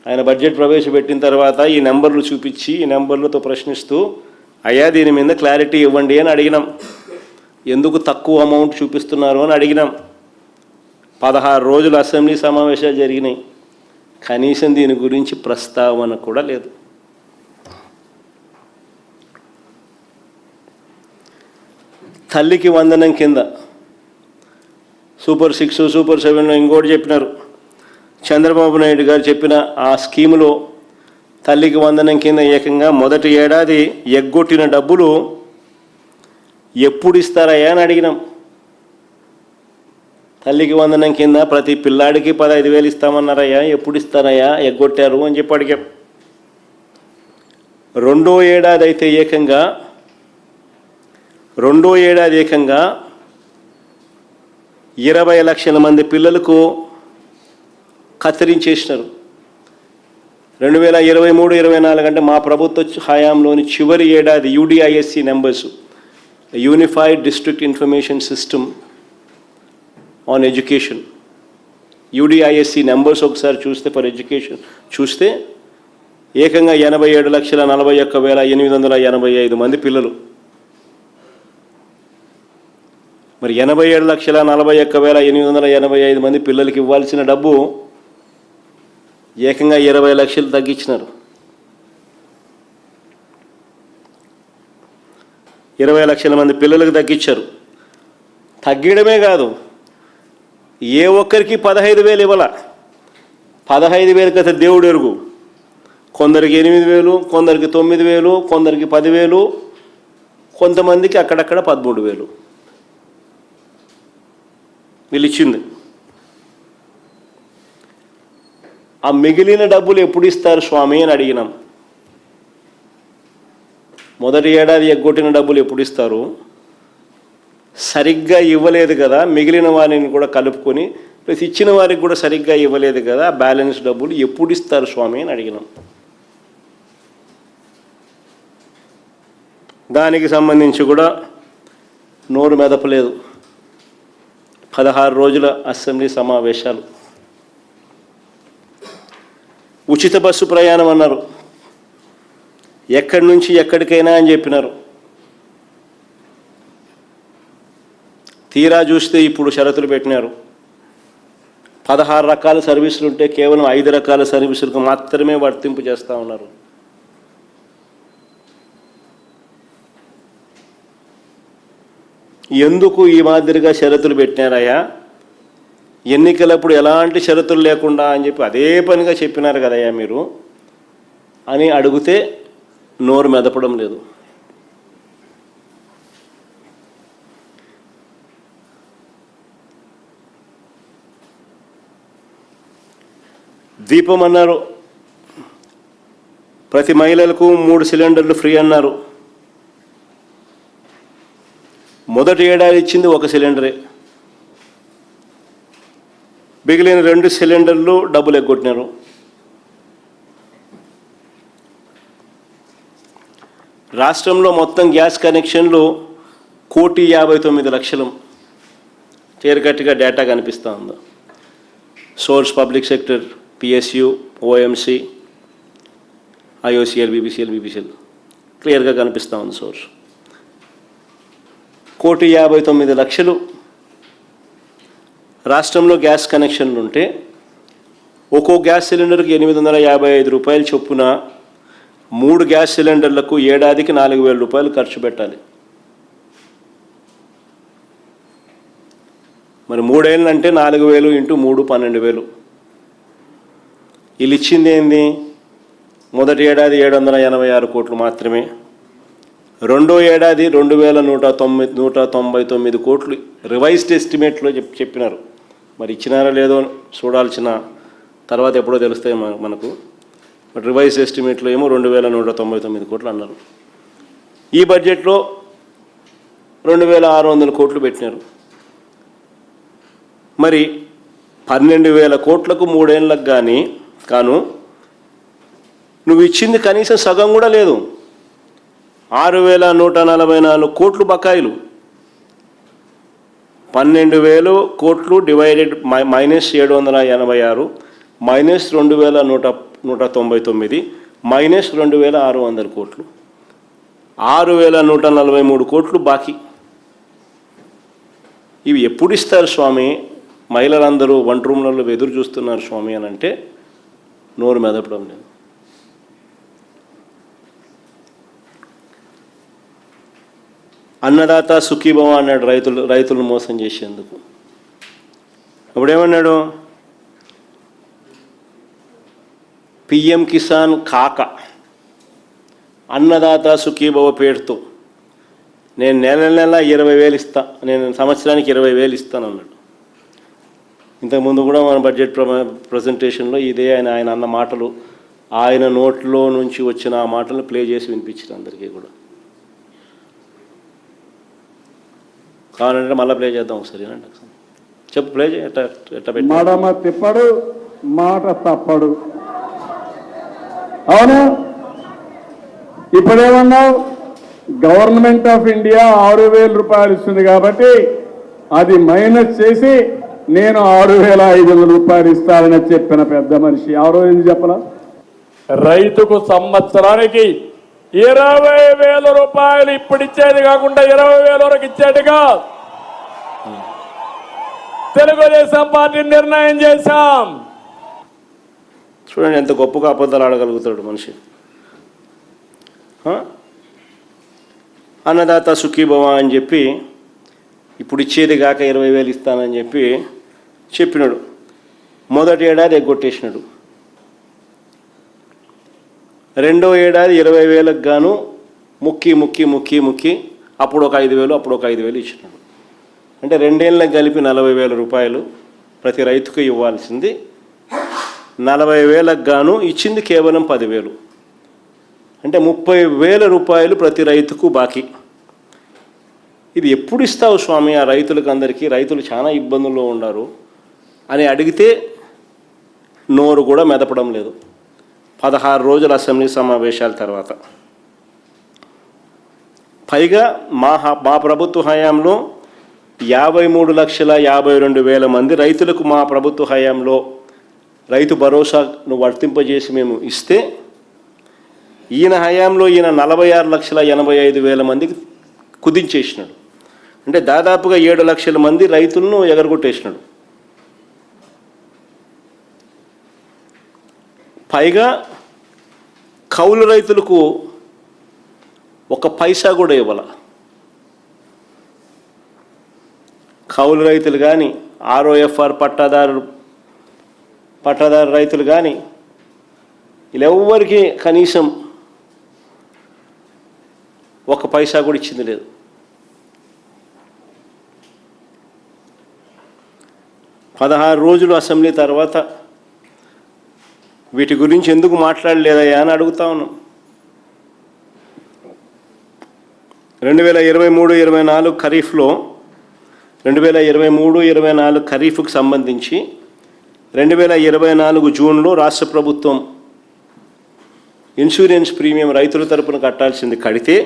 ఆయన బడ్జెట్ ప్రవేశపెట్టిన తర్వాత ఈ నెంబర్లు చూపించి ఈ నెంబర్లతో ప్రశ్నిస్తూ అయ్యా దీని మీద క్లారిటీ ఇవ్వండి అని అడిగినాం. ఎందుకు తక్కువ అమౌంట్ చూపిస్తున్నారు అని అడిగినాం. 16 రోజులు అసెంబ్లీ సమావేశాలు జరిగినాయి. కనీసం దీని గురించి ప్రస్తావన కూడా లేదు. తల్లికి వందనం కింద సూపర్ 6 సూపర్ 7 ఇంకోటి చెప్పినారు. చంద్రబాబు నాయుడు గారు చెప్పిన ఆ స్కీములో తల్లికి వందనం కింద ఏకంగా మొదటి ఏడాది ఎగ్గొట్టిన డబ్బులు ఎప్పుడు ఇస్తారయ్యా అని అడిగినాం. తల్లికి వందనం కింద ప్రతి పిల్లాడికి 15,000 ఇస్తామన్నారయ్యా, ఎప్పుడు ఇస్తారయ్యా, ఎగ్గొట్టారు అని చెప్పి అడిగాం. రెండో ఏడాది ఏకంగా 20 లక్షల మంది పిల్లలకు కత్తిరించేసినారు. 2023-24 అంటే మా ప్రభుత్వ హయాంలోని చివరి ఏడాది యూడిఐఎస్సి numbers, unified district information system on education, యూడిఐఎస్సి numbers ఒకసారి చూస్తే ఫర్ ఎడ్యుకేషన్ చూస్తే ఏకంగా 87,41,885 మంది పిల్లలు. మరి 87,41,885 మంది పిల్లలకి ఇవ్వాల్సిన డబ్బు ఏకంగా 20 లక్షలు తగ్గించినారు. 20 లక్షల మంది పిల్లలకు తగ్గించారు. తగ్గడమే కాదు, ఏ ఒక్కరికి 15,000 ఇవ్వాల. 15,000 కథ దేవుడు ఎరుగు. కొందరికి 8,000, కొందరికి 9,000, కొందరికి 10,000, కొంతమందికి అక్కడక్కడ 13,000 వీళ్ళు ఇచ్చింది. ఆ మిగిలిన డబ్బులు ఎప్పుడు ఇస్తారు స్వామి అని అడిగినాం. మొదటి ఏడాది ఎగ్గొట్టిన డబ్బులు ఎప్పుడు ఇస్తారు? సరిగ్గా ఇవ్వలేదు కదా, మిగిలిన వారిని కూడా కలుపుకొని ప్లస్ ఇచ్చిన వారికి కూడా సరిగ్గా ఇవ్వలేదు కదా, బ్యాలెన్స్ డబ్బులు ఎప్పుడు ఇస్తారు స్వామి అని అడిగినాం. దానికి సంబంధించి కూడా నోరు మెదపలేదు. 16 రోజుల అసెంబ్లీ సమావేశాలు. ఉచిత బస్సు ప్రయాణం అన్నారు, ఎక్కడి నుంచి ఎక్కడికైనా అని చెప్పినారు. తీరా చూస్తే ఇప్పుడు షరతులు పెట్టినారు. 16 రకాల సర్వీసులు ఉంటే కేవలం 5 రకాల సర్వీసులకు మాత్రమే వర్తింపు చేస్తూ ఉన్నారు. ఎందుకు ఈ మాదిరిగా షరతులు పెట్టినారయ్యా? ఎన్నికలప్పుడు ఎలాంటి షరతులు లేకుండా అని చెప్పి అదే పనిగా చెప్పినారు కదయ్యా మీరు అని అడిగితే నోరు మెదపడం లేదు. దీపం అన్నారు, ప్రతి మహిళలకు 3 సిలిండర్లు ఫ్రీ అన్నారు. మొదటి ఏడాది ఇచ్చింది 1 సిలిండరే, మిగిలిన 2 సిలిండర్లు డబ్బులు ఎగ్గొట్టినారు. రాష్ట్రంలో మొత్తం గ్యాస్ కనెక్షన్లు 1,59,00,000 క్లియర్కట్గా డేటా కనిపిస్తూ ఉంది. Source public sector, PSU, OMC, IOCL, BPCL క్లియర్గా కనిపిస్తూ ఉంది. సోర్స్ 1,59,00,000 రాష్ట్రంలో గ్యాస్ కనెక్షన్లు ఉంటే ఒక్కో గ్యాస్ సిలిండర్కి 855 రూపాయలు చొప్పున 3 గ్యాస్ సిలిండర్లకు ఏడాదికి 4,000 రూపాయలు ఖర్చు పెట్టాలి. మరి 3 ఏళ్ళు అంటే 4,000 ఇంటూ 3 12,000. వీళ్ళు ఇచ్చింది ఏంది? మొదటి ఏడాది 786 కోట్లు మాత్రమే. రెండో ఏడాది 2,199 కోట్లు రివైజ్డ్ ఎస్టిమేట్లో చెప్పినారు. మరి ఇచ్చినారా లేదో చూడాల్సిన తర్వాత ఎప్పుడో తెలుస్తాయి మనకు. బట్ రివైజ్డ్ ఎస్టిమేట్లో ఏమో 2,199 కోట్లు అన్నారు. ఈ బడ్జెట్లో 2,600 కోట్లు పెట్టినారు. మరి 12,000 కోట్లకు 3 ఏళ్ళకు కాను నువ్వు ఇచ్చింది కనీసం సగం కూడా లేదు. 6,144 కోట్లు బకాయిలు. 12,000 కోట్లు డివైడెడ్ -786 -2,100 199 మైనస్ 2600 కోట్లు, 6143 కోట్లు బాకీ. ఇవి ఎప్పుడు ఇస్తారు స్వామి? మహిళలందరూ వంట రూమ్లలో ఎదురు చూస్తున్నారు స్వామి అని అంటే నోరు మెదపడం లేదు. అన్నదాత సుఖీభవ అన్నాడు రైతులను మోసం చేసేందుకు. అప్పుడేమన్నాడు? పిఎం కిసాన్ కాక అన్నదాత సుఖీభవ పేరుతో నేను నెల 20,000 ఇస్తా, నేను సంవత్సరానికి 20,000 ఇస్తాను అన్నాడు. ఇంతకుముందు కూడా మన బడ్జెట్ ప్రజెంటేషన్లో ఇదే ఆయన అన్న మాటలు, ఆయన నోట్లో నుంచి వచ్చిన ఆ మాటలను ప్లే చేసి వినిపించారు అందరికీ కూడా. కావాలంటే మళ్ళీ ప్లే చేద్దాం ఒకసారి. చెప్పు, ప్లే చేయ. మడమ తిప్పడు, మాట తప్పడు. అవును, ఇప్పుడేమన్నావు? గవర్నమెంట్ ఆఫ్ ఇండియా 6,000 రూపాయలు ఇస్తుంది కాబట్టి అది మైనస్ చేసి నేను 6,500 రూపాయలు ఇస్తానని చెప్పిన పెద్ద మనిషి ఎవరో ఎందుకు చెప్పలా? రైతుకు సంవత్సరానికి 20,000 రూపాయలు ఇప్పుడు ఇచ్చేది కాకుండా 20,000 వరకు ఇచ్చేట్టుగా తెలుగుదేశం పార్టీ నిర్ణయం చేశాం. చూడండి ఎంత గొప్పగా అబద్ధాలు ఆడగలుగుతాడు మనిషి. అన్నదాత సుఖీభవ అని చెప్పి ఇప్పుడు ఇచ్చేది కాక 20,000 ఇస్తానని చెప్పినాడు. మొదటి ఏడాది ఎగ్గొట్టేసినాడు. రెండో ఏడాది 20,000కు గాను ముక్కి అప్పుడు ఒక 5,000 ఇచ్చినాడు. అంటే 2 ఏళ్ళకి కలిపి 40,000 రూపాయలు ప్రతి రైతుకు ఇవ్వాల్సింది 40,000కు గాను ఇచ్చింది కేవలం 10,000. అంటే 30,000 రూపాయలు ప్రతి రైతుకు బాకీ. ఇది ఎప్పుడు ఇస్తావు స్వామి ఆ రైతులకు అందరికీ? రైతులు చాలా ఇబ్బందుల్లో ఉన్నారు అని అడిగితే నోరు కూడా మెదపడం లేదు. 16 రోజుల అసెంబ్లీ సమావేశాల తర్వాత. పైగా మా ప్రభుత్వ హయాంలో 53,52,000 మంది రైతులకు మా ప్రభుత్వ హయాంలో రైతు భరోసాను వర్తింపజేసి మేము ఇస్తే, ఈయన హయాంలో ఈయన 46,85,000 మందికి కుదించేసినాడు. అంటే దాదాపుగా 7 లక్షల మంది రైతులను ఎగరగొట్టేసినాడు. పైగా కౌలు రైతులకు ఒక పైసా కూడా ఇవ్వాల. కౌలు రైతులు కానీ, ఆర్ఓఎఫ్ఆర్ పట్టాదారు రైతులు కానీ వీళ్ళెవ్వరికి కనీసం ఒక పైసా కూడా ఇచ్చింది లేదు. పదహారు రోజులు అసెంబ్లీ తర్వాత వీటి గురించి ఎందుకు మాట్లాడలేదయ్యా అని అడుగుతా ఉన్నాం. 2023-24 ఖరీఫ్లో 2023-24 ఖరీఫ్కు సంబంధించి 2024 జూన్లో రాష్ట్ర ప్రభుత్వం ఇన్సూరెన్స్ ప్రీమియం రైతుల తరపున కట్టాల్సింది కడితే,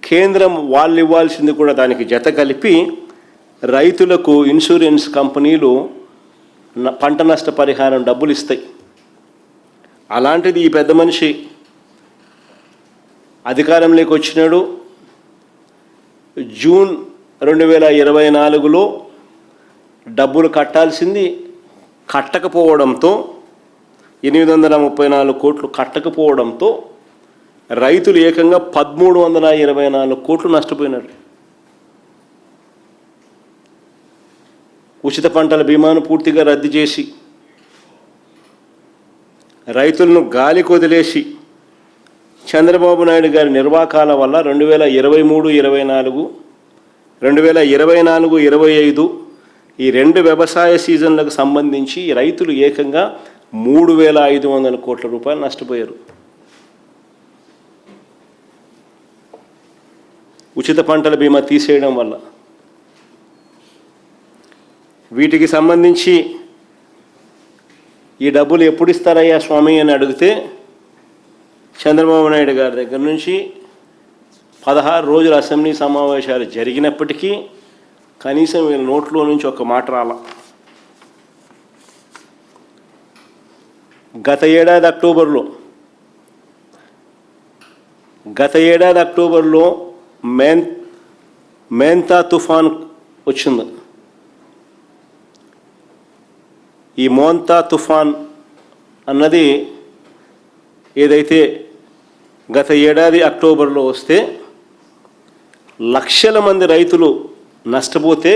కేంద్రం వాళ్ళు ఇవ్వాల్సింది కూడా దానికి జత కలిపి రైతులకు ఇన్సూరెన్స్ కంపెనీలు పంట నష్ట పరిహారం డబ్బులు ఇస్తాయి. అలాంటిది ఈ పెద్ద మనిషి అధికారంలోకి వచ్చినాడు. జూన్ 2024లో డబ్బులు కట్టాల్సింది కట్టకపోవడంతో 834 కోట్లు కట్టకపోవడంతో రైతులు ఏకంగా 1,324 కోట్లు నష్టపోయినారు. ఉచిత పంటల బీమాను పూర్తిగా రద్దు చేసి రైతులను గాలికి వదిలేసి చంద్రబాబు నాయుడు గారి నిర్వాకాల వల్ల 2023-24, 2024-25 ఈ 2 వ్యవసాయ సీజన్లకు సంబంధించి రైతులు ఏకంగా 3,500 కోట్ల రూపాయలు నష్టపోయారు. ఉచిత పంటల బీమా తీసేయడం వల్ల. వీటికి సంబంధించి ఈ డబ్బులు ఎప్పుడు ఇస్తారయ్యా స్వామి అని అడిగితే, చంద్రబాబు నాయుడు గారి దగ్గర నుంచి 16 రోజుల అసెంబ్లీ సమావేశాలు జరిగినప్పటికీ కనీసం వీళ్ళ నోట్లో నుంచి ఒక మాట రాల. గత ఏడాది అక్టోబర్లో మేంతా తుఫాన్ వచ్చింది. ఈ మోంతా తుఫాన్ అన్నది ఏదైతే గత ఏడాది అక్టోబర్లో వస్తే లక్షల మంది రైతులు నష్టపోతే